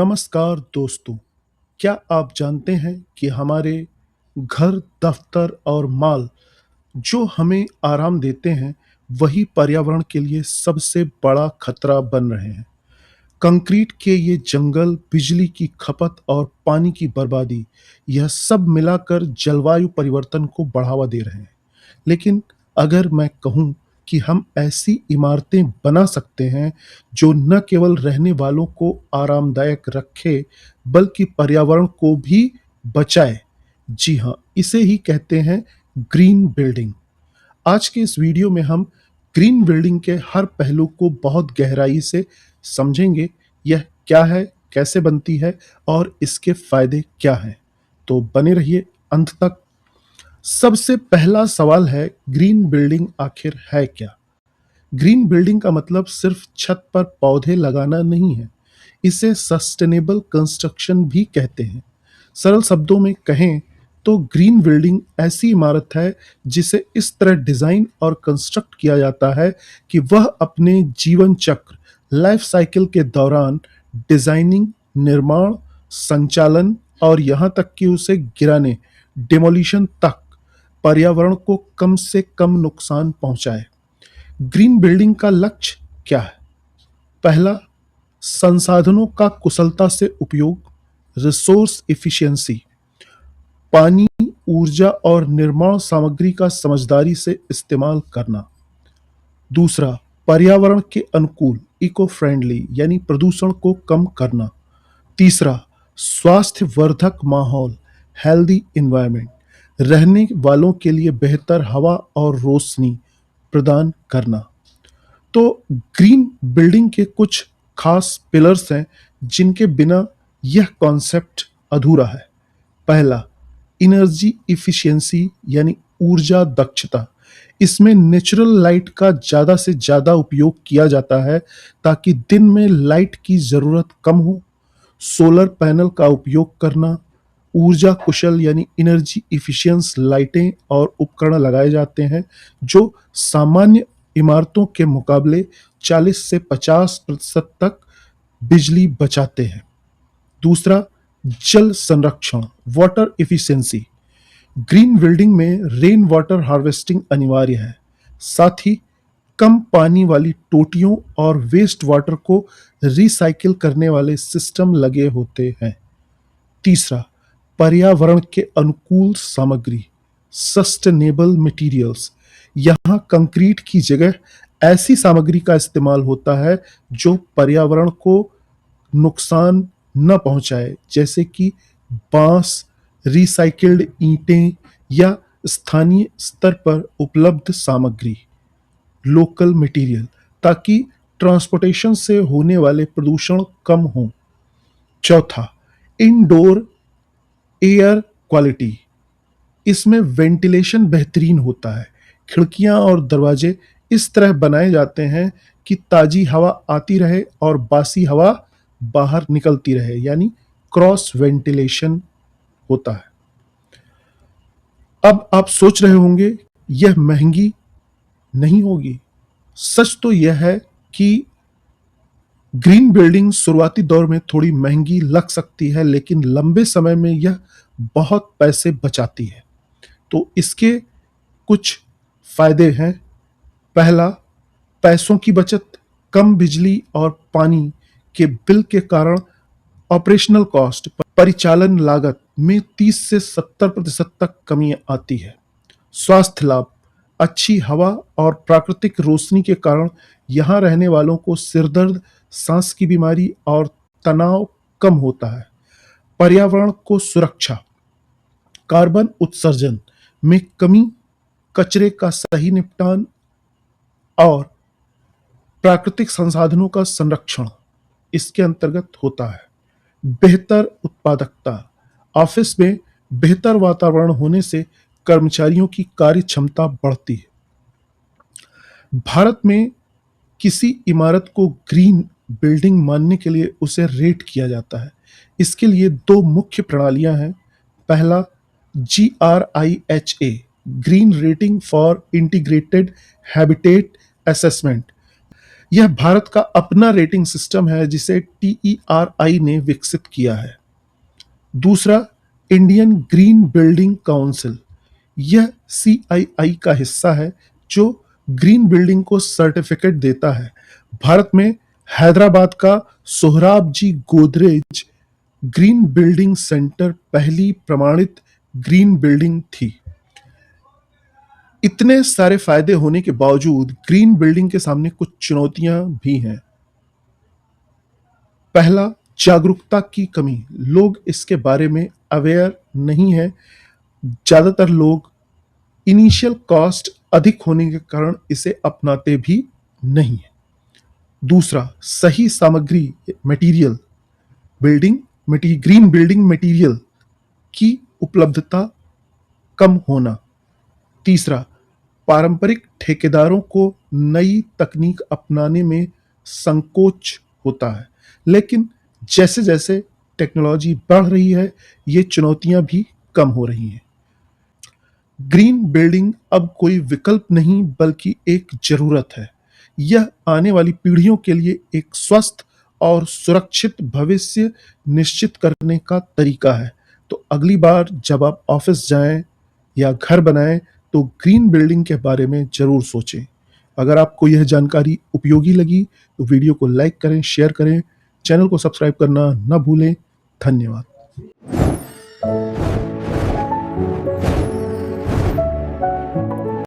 नमस्कार दोस्तों, क्या आप जानते हैं कि हमारे घर, दफ्तर और मॉल जो हमें आराम देते हैं, वही पर्यावरण के लिए सबसे बड़ा खतरा बन रहे हैं। कंक्रीट के ये जंगल, बिजली की खपत और पानी की बर्बादी, यह सब मिलाकर जलवायु परिवर्तन को बढ़ावा दे रहे हैं। लेकिन अगर मैं कहूँ कि हम ऐसी इमारतें बना सकते हैं जो न केवल रहने वालों को आरामदायक रखे बल्कि पर्यावरण को भी बचाए। जी हाँ, इसे ही कहते हैं ग्रीन बिल्डिंग। आज के इस वीडियो में हम ग्रीन बिल्डिंग के हर पहलू को बहुत गहराई से समझेंगे। यह क्या है, कैसे बनती है और इसके फायदे क्या हैं। तो बने रहिए अंत तक। सबसे पहला सवाल है, ग्रीन बिल्डिंग आखिर है क्या? ग्रीन बिल्डिंग का मतलब सिर्फ छत पर पौधे लगाना नहीं है। इसे सस्टेनेबल कंस्ट्रक्शन भी कहते हैं। सरल शब्दों में कहें तो ग्रीन बिल्डिंग ऐसी इमारत है जिसे इस तरह डिजाइन और कंस्ट्रक्ट किया जाता है कि वह अपने जीवन चक्र, लाइफ साइकिल के दौरान डिजाइनिंग, निर्माण, संचालन और यहां तक कि उसे गिराने, डिमोलिशन तक पर्यावरण को कम से कम नुकसान पहुंचाए। ग्रीन बिल्डिंग का लक्ष्य क्या है? पहला, संसाधनों का कुशलता से उपयोग, रिसोर्स एफिशिएंसी, पानी, ऊर्जा और निर्माण सामग्री का समझदारी से इस्तेमाल करना। दूसरा, पर्यावरण के अनुकूल, इको फ्रेंडली यानी प्रदूषण को कम करना। तीसरा, स्वास्थ्य वर्धक माहौल, हेल्दी इन्वायरमेंट, रहने वालों के लिए बेहतर हवा और रोशनी प्रदान करना। तो ग्रीन बिल्डिंग के कुछ खास पिलर्स हैं जिनके बिना यह कॉन्सेप्ट अधूरा है। पहला, एनर्जी इफिशिएंसी यानी ऊर्जा दक्षता। इसमें नेचुरल लाइट का ज़्यादा से ज़्यादा उपयोग किया जाता है ताकि दिन में लाइट की ज़रूरत कम हो। सोलर पैनल का उपयोग करना, ऊर्जा कुशल यानी एनर्जी इफिशिएंस लाइटें और उपकरण लगाए जाते हैं जो सामान्य इमारतों के मुकाबले 40 से 50% तक बिजली बचाते हैं। दूसरा, जल संरक्षण, वाटर एफिशिएंसी। ग्रीन बिल्डिंग में रेन वाटर हार्वेस्टिंग अनिवार्य है। साथ ही कम पानी वाली टोटियों और वेस्ट वाटर को रिसाइकिल करने वाले सिस्टम लगे होते हैं। तीसरा, पर्यावरण के अनुकूल सामग्री, सस्टेनेबल मटेरियल्स। यहाँ कंक्रीट की जगह ऐसी सामग्री का इस्तेमाल होता है जो पर्यावरण को नुकसान न पहुंचाए, जैसे कि बांस, रिसाइकिल्ड ईंटें या स्थानीय स्तर पर उपलब्ध सामग्री, लोकल मटेरियल, ताकि ट्रांसपोर्टेशन से होने वाले प्रदूषण कम हो। चौथा, इंडोर एयर क्वालिटी। इसमें वेंटिलेशन बेहतरीन होता है। खिड़कियां और दरवाजे इस तरह बनाए जाते हैं कि ताजी हवा आती रहे और बासी हवा बाहर निकलती रहे, यानी क्रॉस वेंटिलेशन होता है। अब आप सोच रहे होंगे यह महंगी नहीं होगी। सच तो यह है कि ग्रीन बिल्डिंग शुरुआती दौर में थोड़ी महंगी लग सकती है, लेकिन लंबे समय में यह बहुत पैसे बचाती है। तो इसके कुछ फायदे हैं। पहला, पैसों की बचत। कम बिजली और पानी के बिल के कारण ऑपरेशनल कॉस्ट, परिचालन लागत में 30 से 70% तक कमी आती है। स्वास्थ्य लाभ, अच्छी हवा और प्राकृतिक रोशनी के कारण यहाँ रहने वालों को सिरदर्द, सांस की बीमारी और तनाव कम होता है। पर्यावरण को सुरक्षा, कार्बन उत्सर्जन में कमी, कचरे का सही निपटान और प्राकृतिक संसाधनों का संरक्षण इसके अंतर्गत होता है। बेहतर उत्पादकता, ऑफिस में बेहतर वातावरण होने से कर्मचारियों की कार्य क्षमता बढ़ती है। भारत में किसी इमारत को ग्रीन बिल्डिंग मानने के लिए उसे रेट किया जाता है। इसके लिए दो मुख्य प्रणालियां हैं। पहला, GRIHA, green rating for integrated habitat assessment. यह भारत का अपना रेटिंग सिस्टम है जिसे TERI ने विकसित किया है। दूसरा, इंडियन ग्रीन बिल्डिंग काउंसिल। यह CII का हिस्सा है जो ग्रीन बिल्डिंग को सर्टिफिकेट देता है। भारत में हैदराबाद का सोहराबजी गोदरेज ग्रीन बिल्डिंग सेंटर पहली प्रमाणित ग्रीन बिल्डिंग थी। इतने सारे फायदे होने के बावजूद ग्रीन बिल्डिंग के सामने कुछ चुनौतियां भी हैं। पहला, जागरूकता की कमी। लोग इसके बारे में अवेयर नहीं है। ज्यादातर लोग इनिशियल कॉस्ट अधिक होने के कारण इसे अपनाते भी नहीं है। दूसरा, सही सामग्री मटेरियल ग्रीन बिल्डिंग मटेरियल की उपलब्धता कम होना। तीसरा, पारंपरिक ठेकेदारों को नई तकनीक अपनाने में संकोच होता है, लेकिन जैसे जैसे टेक्नोलॉजी बढ़ रही है ये चुनौतियां भी कम हो रही हैं। ग्रीन बिल्डिंग अब कोई विकल्प नहीं बल्कि एक जरूरत है। यह आने वाली पीढ़ियों के लिए एक स्वस्थ और सुरक्षित भविष्य निश्चित करने का तरीका है। तो अगली बार जब आप ऑफिस जाएं या घर बनाएं तो ग्रीन बिल्डिंग के बारे में जरूर सोचें। अगर आपको यह जानकारी उपयोगी लगी तो वीडियो को लाइक करें, शेयर करें, चैनल को सब्सक्राइब करना न भूलें। धन्यवाद।